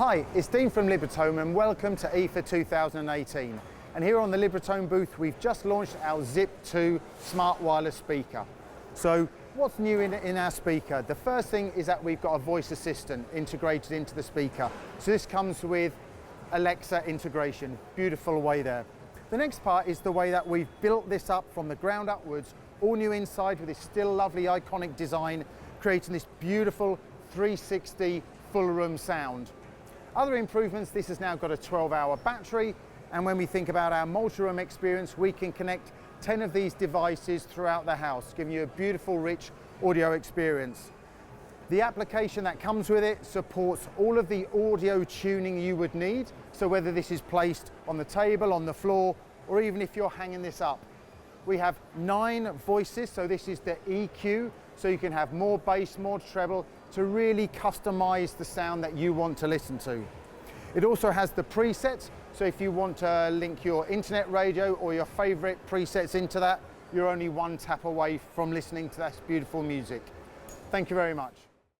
Hi, it's Dean from Libratone and welcome to IFA 2018. And here on the Libratone booth, we've just launched our ZIPP 2 smart wireless speaker. So what's new in our speaker? The first thing is that we've got a voice assistant integrated into the speaker. So this comes with Alexa integration, beautiful way there. The next part is the way that we've built this up from the ground upwards, all new inside with this still lovely iconic design, creating this beautiful 360 full room sound. Other improvements, this has now got a 12-hour battery, and when we think about our multi-room experience, we can connect 10 of these devices throughout the house, giving you a beautiful, rich audio experience. The application that comes with it supports all of the audio tuning you would need, so whether this is placed on the table, on the floor, or even if you're hanging this up. We have 9 voices, so this is the EQ, so you can have more bass, more treble, to really customize the sound that you want to listen to. It also has the presets, so if you want to link your internet radio or your favorite presets into that, you're only one tap away from listening to that beautiful music. Thank you very much.